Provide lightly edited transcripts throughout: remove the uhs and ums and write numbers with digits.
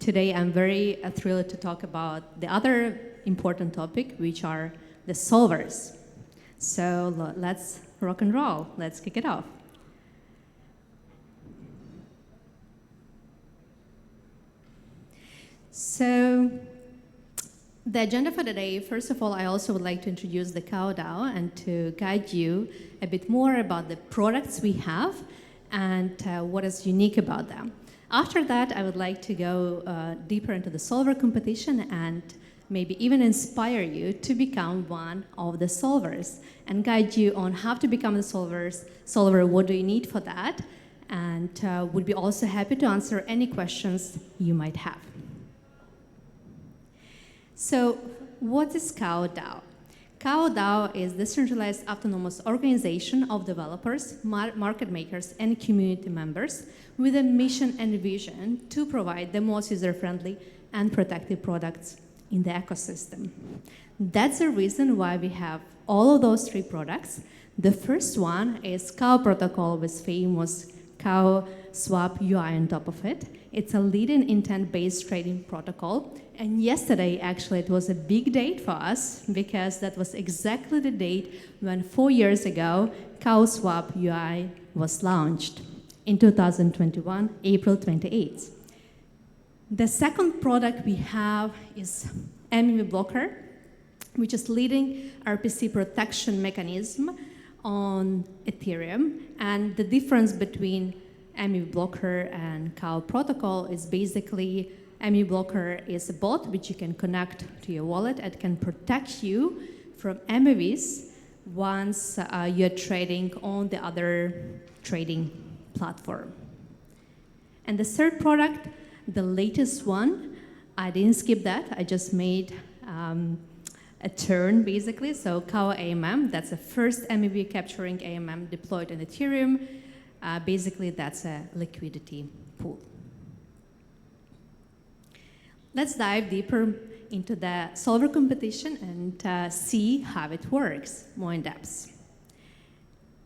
Today I'm very thrilled to talk about the other important topic, which are the solvers. So let's rock and roll. Let's kick it off. So the agenda for today, first of all, I also would like to introduce the CowDAO and to guide you a bit more about the products we have and what is unique about them. After that, I would like to go deeper into the solver competition and maybe even inspire you to become one of the solvers and guide you on how to become a solver, what do you need for that, and would be also happy to answer any questions you might have. So what is CowDAO? CowDAO is a decentralized autonomous organization of developers, market makers, and community members with a mission and vision to provide the most user-friendly and protective products in the ecosystem. That's the reason why we have all of those three products. The first one is Cow Protocol with famous Cow Swap UI on top of it. It's a leading intent-based trading protocol. And yesterday, actually, it was a big date for us because that was exactly the date when 4 years ago, Cow Swap UI was launched in 2021, April 28th. The second product we have is MEV Blocker, which is leading RPC protection mechanism on Ethereum. And the difference between MEV Blocker and Cow Protocol is basically MEV Blocker is a bot which you can connect to your wallet and can protect you from MEVs once you're trading on the other trading platform. And the third product, the latest one, I didn't skip that. I just made a turn, basically. So Cow AMM, that's the first MEV capturing AMM deployed on Ethereum. Basically, that's a liquidity pool. Let's dive deeper into the solver competition and see how it works more in depth.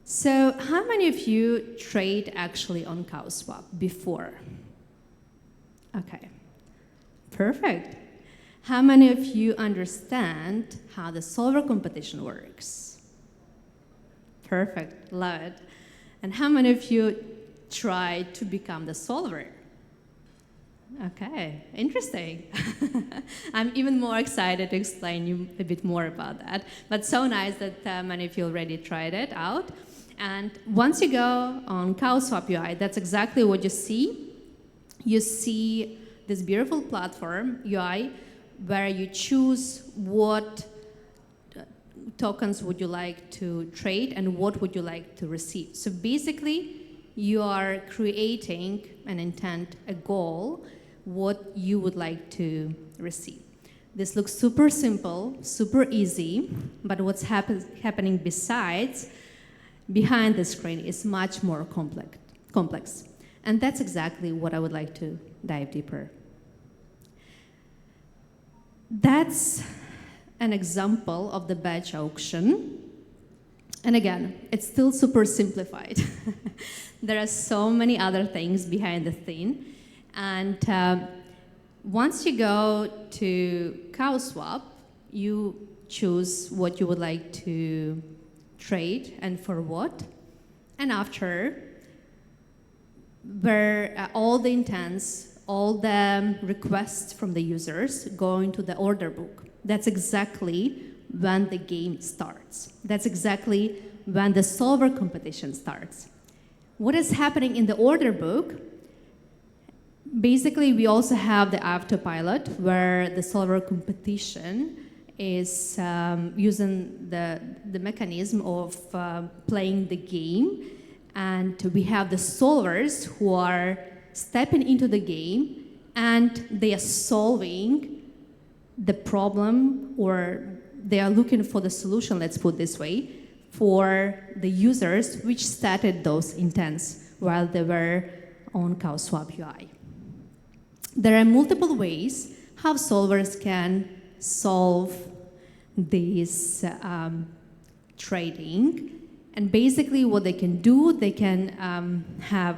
So how many of you trade actually on CowSwap before? Okay, perfect. How many of you understand how the solver competition works? Perfect, love it. And how many of you try to become the solver? Okay, interesting. I'm even more excited to explain you a bit more about that. But so nice that many of you already tried it out. And once you go on CowSwap UI, that's exactly what you see. You see this beautiful platform UI where you choose what tokens would you like to trade and what would you like to receive. So basically, you are creating an intent, a goal, what you would like to receive. This looks super simple, super easy, but what's happening behind the screen is much more complex. And that's exactly what I would like to dive deeper. That's an example of the batch auction. And again, it's still super simplified. There are so many other things behind the scene. And once you go to CowSwap, you choose what you would like to trade and for what. And after, where all the intents, all the requests from the users go into the order book. That's exactly when the game starts. That's exactly when the solver competition starts. What is happening in the order book? Basically, we also have the autopilot where the solver competition is using the mechanism of playing the game. And we have the solvers who are stepping into the game and they are solving the problem, or they are looking for the solution, let's put it this way, for the users which started those intents while they were on CowSwap UI. There are multiple ways how solvers can solve this trading. And basically what they can do, they can have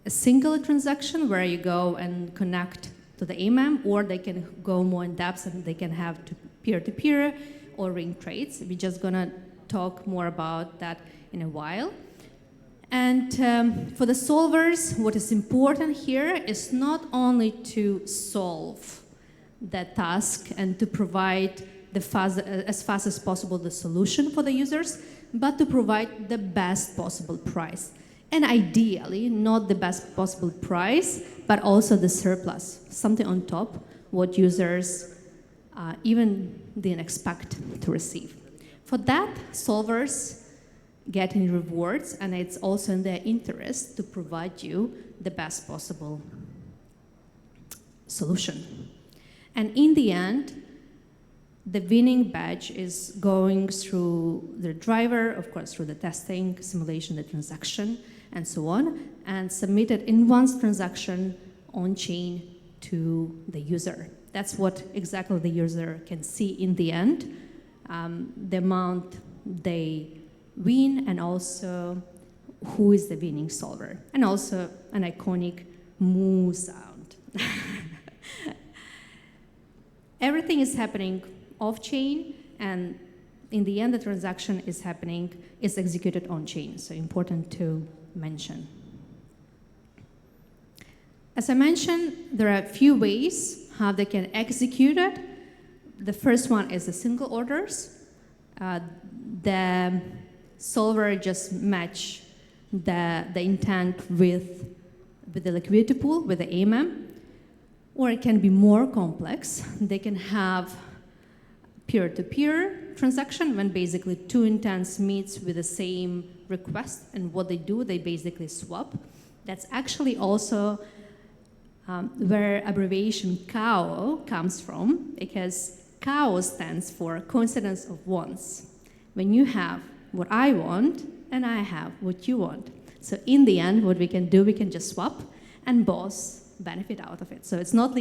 a a single transaction where you go and connect to the AMM, or they can go more in depth and they can have peer-to-peer or ring trades. We're just gonna talk more about that in a while. And for the solvers, what is important here is not only to solve the task and to provide as fast as possible the solution for the users, but to provide the best possible price. And ideally, not the best possible price, but also the surplus, something on top, what users even didn't expect to receive. For that, solvers getting rewards, and it's also in their interest to provide you the best possible solution. And in the end, the winning badge is going through the driver, of course, through the testing, simulation, the transaction, and so on, and submitted in one transaction on-chain to the user. That's what exactly the user can see in the end, the amount they win, and also who is the winning solver, and also an iconic moo sound. Everything is happening off-chain, and in the end, the transaction is executed on-chain, so important to mention. As I mentioned, there are a few ways how they can execute it. The first one is the single orders. The solver just match the intent with the liquidity pool, with the AMM, or it can be more complex. They can have peer-to-peer transaction when basically two intents meets with the same request, and what they do, they basically swap. That's actually also where abbreviation CAO comes from, because CAO stands for coincidence of wants. When you have what I want, and I have what you want. So in the end, what we can do, we can just swap, and both benefit out of it. So it's not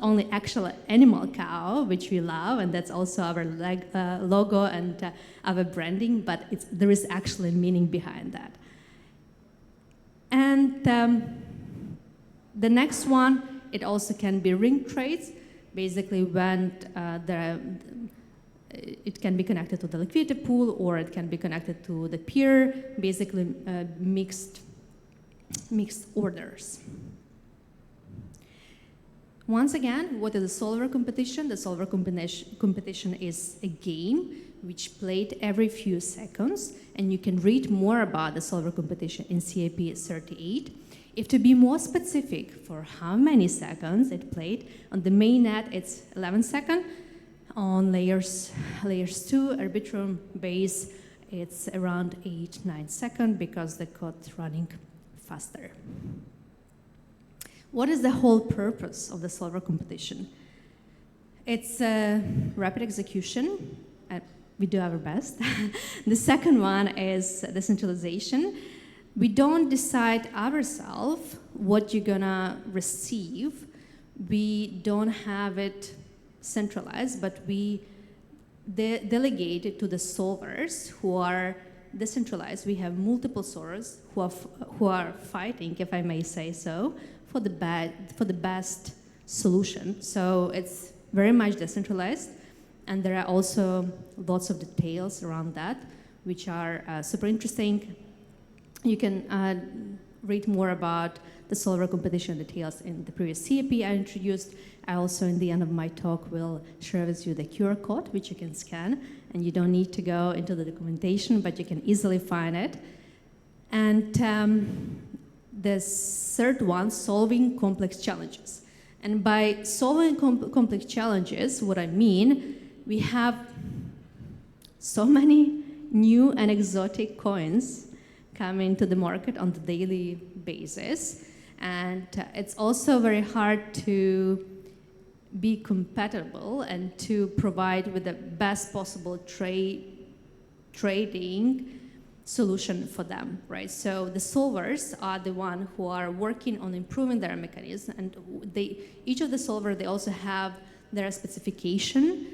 only actual animal cow, which we love, and that's also our logo and our branding, but there is actually meaning behind that. And the next one, it also can be ring trades, basically when it can be connected to the liquidity pool, or it can be connected to the peer, basically mixed orders. Once again, what is the solver competition? The solver competition is a game which played every few seconds, and you can read more about the solver competition in CAP 38. If to be more specific for how many seconds it played, on the mainnet it's 11 seconds, on layers 2, Arbitrum base, it's around 8-9 seconds because the code's running faster. What is the whole purpose of the solver competition? It's rapid execution. We do our best. The second one is decentralization. We don't decide ourselves what you're gonna receive. We don't have it centralized, but we delegate it to the solvers who are decentralized. We have multiple solvers who are fighting, if I may say so, for the best solution. So it's very much decentralized, and there are also lots of details around that, which are super interesting. You can read more about the solver competition details in the previous CAP I introduced. I also, in the end of my talk, will share with you the QR code, which you can scan, and you don't need to go into the documentation, but you can easily find it. And the third one, solving complex challenges. And by solving complex challenges, what I mean, we have so many new and exotic coins coming to the market on the daily basis. And it's also very hard to be compatible and to provide with the best possible trading solution for them, right? So the solvers are the one who are working on improving their mechanism, and each of the solvers, they also have their specification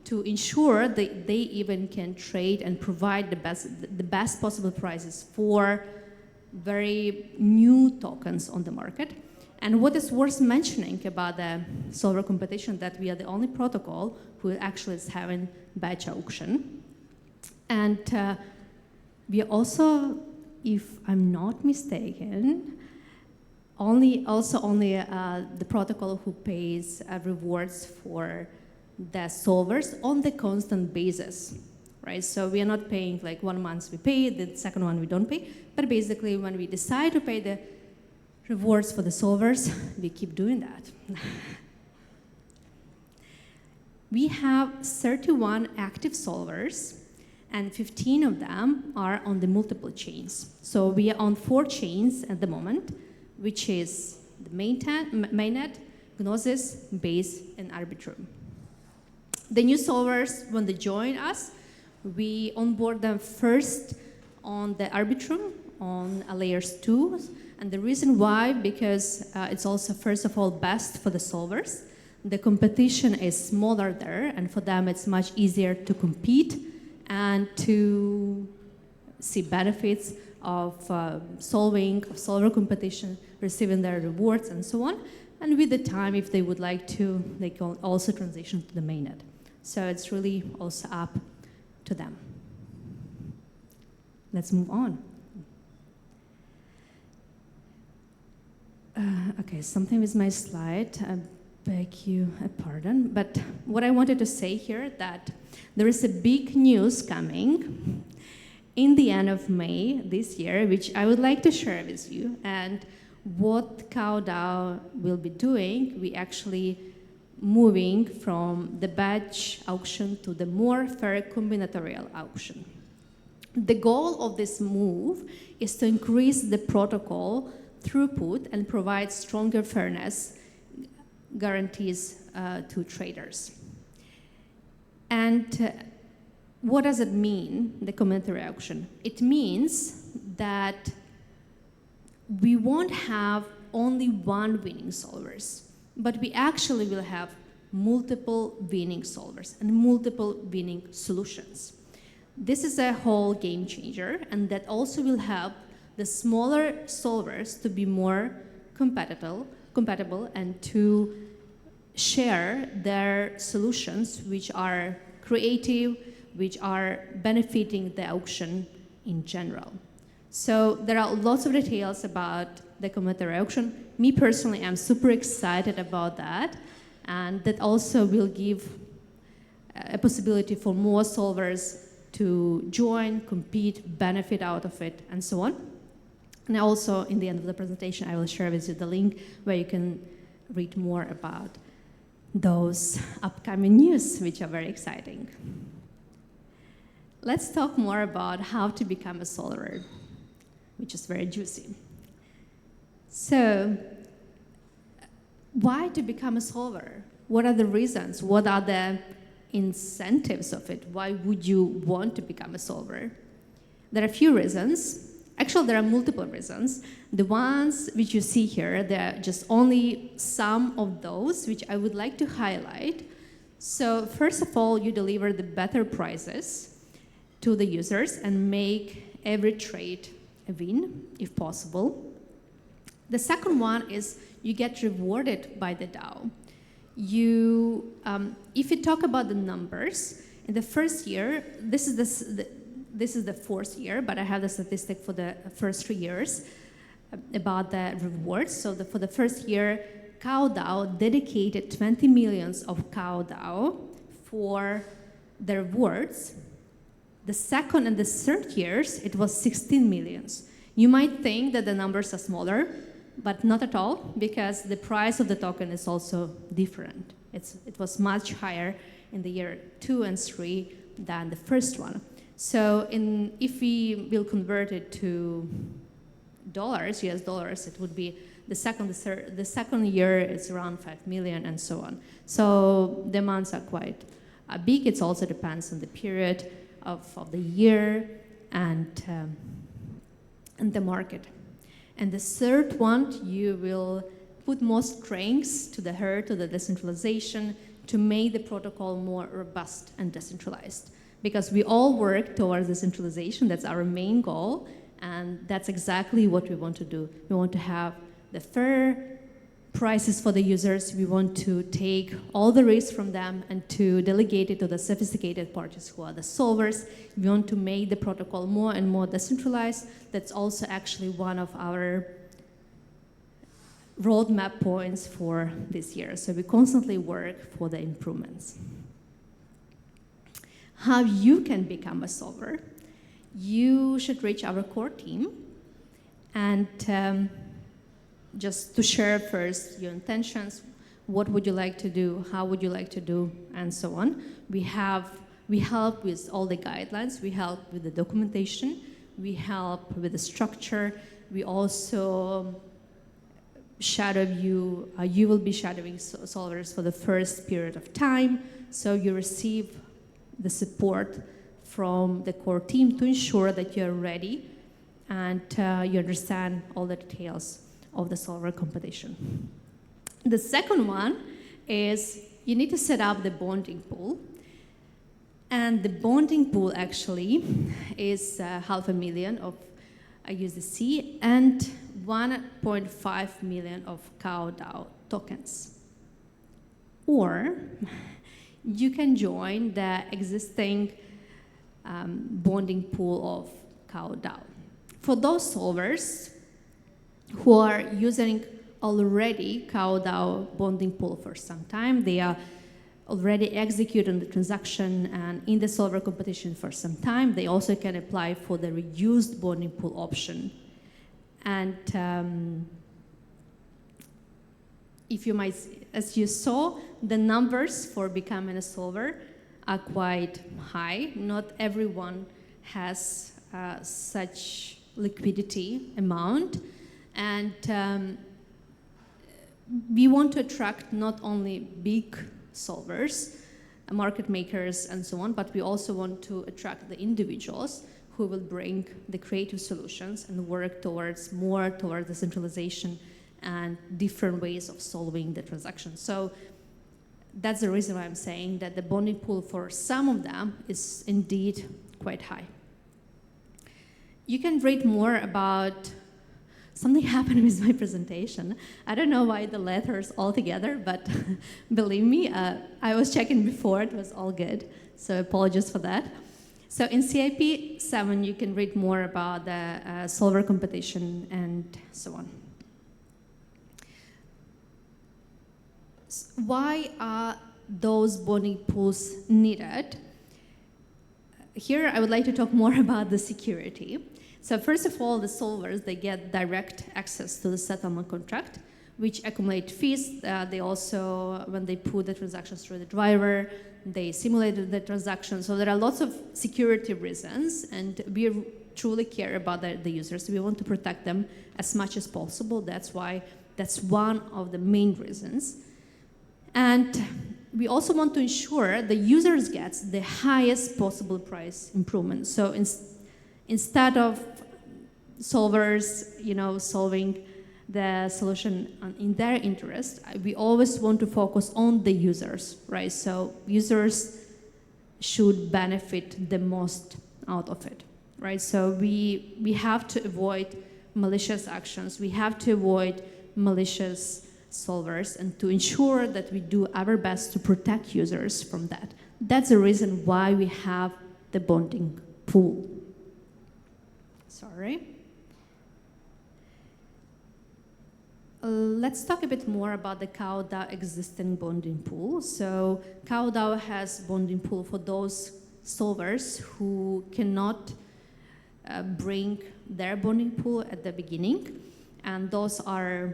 to ensure that they even can trade and provide the best possible prices for very new tokens on the market. And what is worth mentioning about the solver competition that we are the only protocol who actually is having batch auction. And we are also, if I'm not mistaken, only the protocol who pays rewards for the solvers on the constant basis, right? So we are not paying like 1 month we pay, the second one we don't pay, but basically when we decide to pay the rewards for the solvers, we keep doing that. We have 31 active solvers, and 15 of them are on the multiple chains. So we are on 4 chains at the moment, which is the mainnet, Gnosis, Base, and Arbitrum. The new solvers, when they join us, we onboard them first on the Arbitrum, on layers 2. And the reason why, because it's also, first of all, best for the solvers. The competition is smaller there, and for them it's much easier to compete and to see benefits of solver competition, receiving their rewards and so on. And with the time, if they would like to, they can also transition to the mainnet. So it's really also up to them. Let's move on. Okay, something with my slide. I beg you a pardon. But what I wanted to say here that there is a big news coming in the end of May this year, which I would like to share with you. And what CowDAO will be doing, we actually moving from the batch auction to the more fair combinatorial auction. The goal of this move is to increase the protocol throughput and provide stronger fairness guarantees to traders. And what does it mean, the combinatorial auction? It means that we won't have only one winning solvers, but we actually will have multiple winning solvers and multiple winning solutions. This is a whole game changer, and that also will help the smaller solvers to be more compatible and to share their solutions which are creative, which are benefiting the auction in general. So there are lots of details about the combinatorial auction. Me personally, I'm super excited about that, and that also will give a possibility for more solvers to join, compete, benefit out of it, and so on. And also, in the end of the presentation, I will share with you the link where you can read more about those upcoming news, which are very exciting. Let's talk more about how to become a solver, which is very juicy. So, why to become a solver? What are the reasons? What are the incentives of it? Why would you want to become a solver? There are a few reasons. Actually, there are multiple reasons. The ones which you see here, there are just only some of those which I would like to highlight. So first of all, you deliver the better prices to the users and make every trade a win, if possible. The second one is you get rewarded by the DAO. If you talk about the numbers, in the first year, this is the 4th year, but I have the statistic for the first 3 years about the rewards. So for the first year, CowDAO dedicated 20 millions of CowDAO for the rewards. The second and the third years, it was 16 millions. You might think that the numbers are smaller, but not at all, because the price of the token is also different. It was much higher in the year 2 and 3 than the first one. So if we will convert it to dollars, US dollars, it would be the second year is around 5 million and so on. So the amounts are quite big. It also depends on the period of the year and the market. And the third one, you will put more strengths to the herd, to the decentralization, to make the protocol more robust and decentralized. Because we all work towards decentralization, that's our main goal, And that's exactly what we want to do. We want to have the fair prices for the users. We want to take all the risk from them and to delegate it to the sophisticated parties who are the solvers. We want to make the protocol more and more decentralized. That's also actually one of our roadmap points for this year. So we constantly work for the improvements. How you can become a solver? You should reach our core team and just to share first your intentions, what would you like to do, how would you like to do, and so on. We help with all the guidelines, we help with the documentation, we help with the structure, we also shadow you, you will be shadowing solvers for the first period of time, so you receive the support from the core team to ensure that you're ready and you understand all the details of the solver competition. The second one is you need to set up the bonding pool. And the bonding pool actually is 500,000 of USDC and 1.5 million of CowDAO tokens. Or you can join the existing bonding pool of CowDAO. For those solvers who are using already CowDAO bonding pool for some time, they are already executing the transaction and in the solver competition for some time, they also can apply for the reduced bonding pool option. And if you might, as you saw, the numbers for becoming a solver are quite high. Not everyone has such liquidity amount. And we want to attract not only big solvers, market makers, and so on, but we also want to attract the individuals who will bring the creative solutions and work towards more towards decentralization and different ways of solving the transaction. So that's the reason why I'm saying that the bonding pool for some of them is indeed quite high. You can read more about something happened with my presentation. I don't know why the letters all together, but believe me, I was checking before, it was all good. So apologies for that. So in CIP 7, you can read more about the solver competition and so on. Why are those bonding pools needed? Here, I would like to talk more about the security. So first of all, the solvers, they get direct access to the settlement contract, which accumulate fees. They also, when they put the transactions through the driver, they simulated the transaction. So there are lots of security reasons, and we truly care about the users. We want to protect them as much as possible. That's why that's one of the main reasons. And we also want to ensure the users get the highest possible price improvement. So instead of solvers, solving the solution in their interest, we always want to focus on the users, right? So users should benefit the most out of it, right? So we have to avoid malicious actions. We have to avoid malicious solvers and to ensure that we do our best to protect users from that. That's the reason why we have the bonding pool. Sorry. Let's talk a bit more about the CowDAO existing bonding pool. So CowDAO has bonding pool for those solvers who cannot bring their bonding pool at the beginning, and those are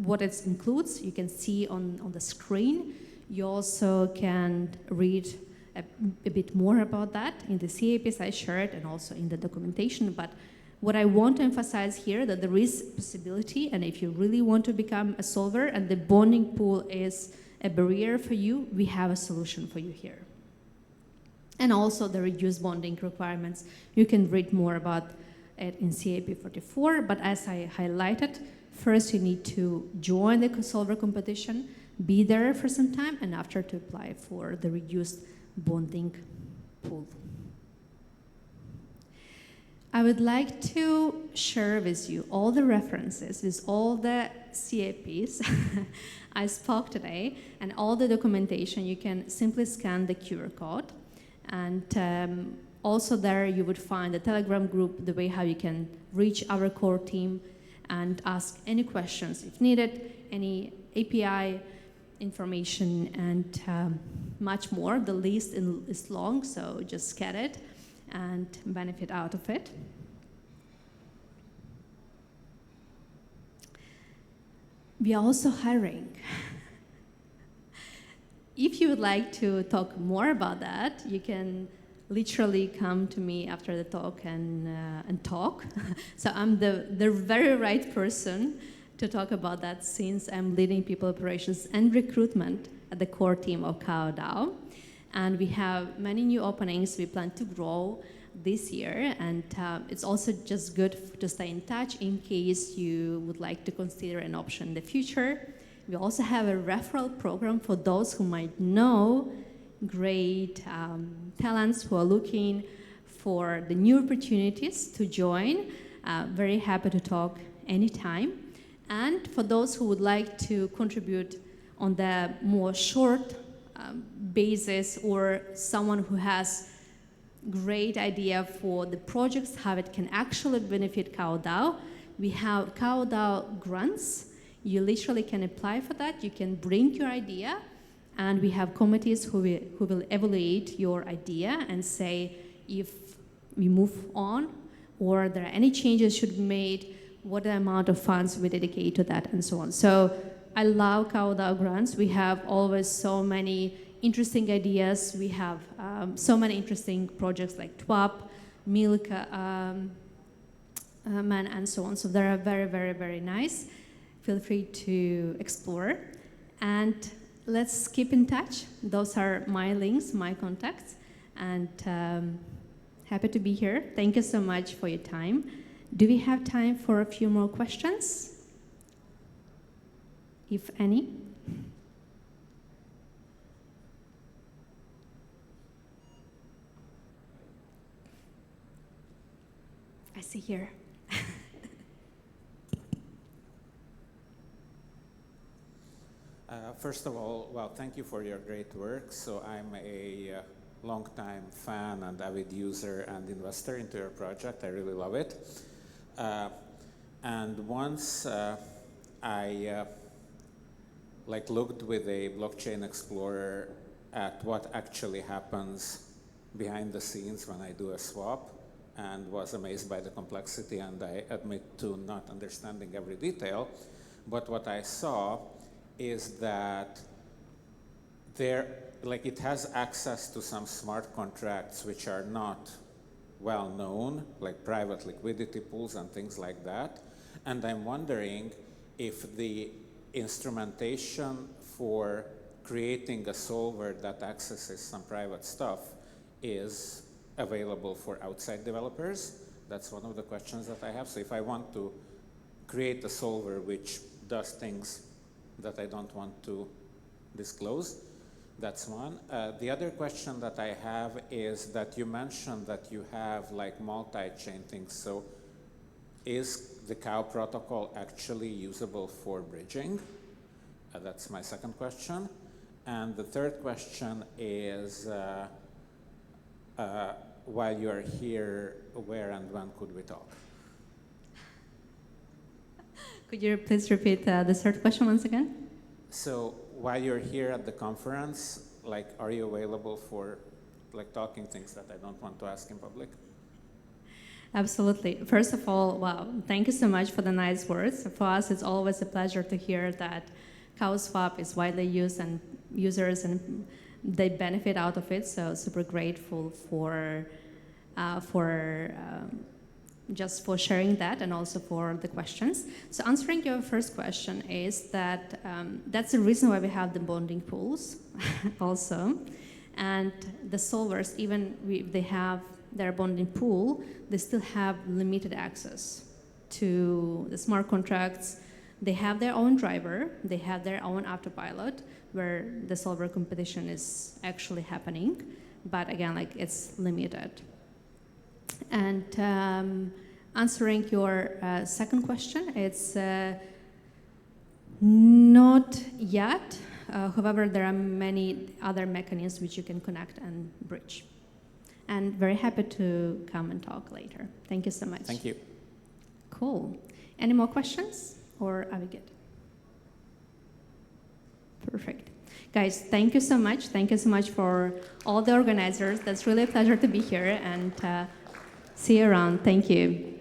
what it includes. You can see on the screen. You also can read a bit more about that in the CAPs I shared and also in the documentation. But what I want to emphasize here that there is possibility, and if you really want to become a solver and the bonding pool is a barrier for you, we have a solution for you here. And also the reduced bonding requirements. You can read more about it in CAP 44, but as I highlighted, first you need to join the solver competition, be there for some time, and after to apply for the reduced bonding pool. I would like to share with you all the references with all the CAPs I spoke today and all the documentation. You can simply scan the QR code, and also there you would find the Telegram group, the way how you can reach our core team and ask any questions if needed, any API information, and much more. The list is long, so just get it and benefit out of it. We are also hiring. If you would like to talk more about that, you can literally come to me after the talk and talk. So I'm the very right person to talk about that, since I'm leading people operations and recruitment at the core team of CowDAO. And we have many new openings we plan to grow this year, and it's also just good to stay in touch in case you would like to consider an option in the future. We also have a referral program for those who might know great talents who are looking for the new opportunities to join. Very happy to talk anytime. And for those who would like to contribute on the more short basis, or someone who has great idea for the projects, how it can actually benefit CowDAO, we have CowDAO grants. You literally can apply for that. You can bring your idea, and we have committees who will evaluate your idea and say if we move on or there are any changes should be made, what the amount of funds we dedicate to that, and so on. So I love CowDAO grants. We have always so many interesting ideas. We have so many interesting projects like TWAP, Milk, Man, and so on. So they are very, very, very nice. Feel free to explore. And let's keep in touch. Those are my links, my contacts. And happy to be here. Thank you so much for your time. Do we have time for a few more questions? If any? I see here. First of all, well, thank you for your great work. So I'm a long-time fan and avid user and investor into your project. I really love it. And once I looked with a blockchain explorer at what actually happens behind the scenes when I do a swap, and was amazed by the complexity, and I admit to not understanding every detail. But what I saw is that it has access to some smart contracts which are not well known, like private liquidity pools and things like that. And I'm wondering if the instrumentation for creating a solver that accesses some private stuff is available for outside developers. That's one of the questions that I have. So if I want to create a solver which does things that I don't want to disclose, that's one. The other question that I have is that you mentioned that you have like multi-chain things. So is the cow protocol actually usable for bridging? That's my second question. And the third question is, while you're here, where and when could we talk? Could you please repeat the third question once again? So while you're here at the conference, are you available for talking things that I don't want to ask in public? Absolutely. First of all, wow, thank you so much for the nice words. For us, it's always a pleasure to hear that CowSwap is widely used and users and they benefit out of it. So super grateful for just for sharing that and also for the questions. So answering your first question is that that's the reason why we have the bonding pools also. And the solvers, even if they have their bonding pool, they still have limited access to the smart contracts. They have their own driver, they have their own autopilot, where the solver competition is actually happening. But again, it's limited. And answering your second question, it's not yet. However, there are many other mechanisms which you can connect and bridge. And very happy to come and talk later. Thank you so much. Thank you. Cool. Any more questions, or are we good? Perfect. Guys, thank you so much. Thank you so much for all the organizers. That's really a pleasure to be here, and see you around. Thank you.